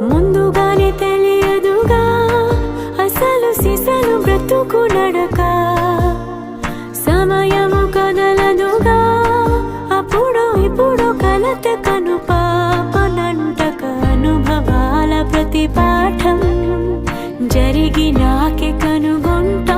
ముందుగానే తెలియదుగా అసలు సిసలు బ్రతుకు నడక. సమయము కదలదుగా అప్పుడు ఇప్పుడు కలత కను పాపనంటక. అనుభవాల ప్రతి పాఠం జరిగినాకే కనుగొంటా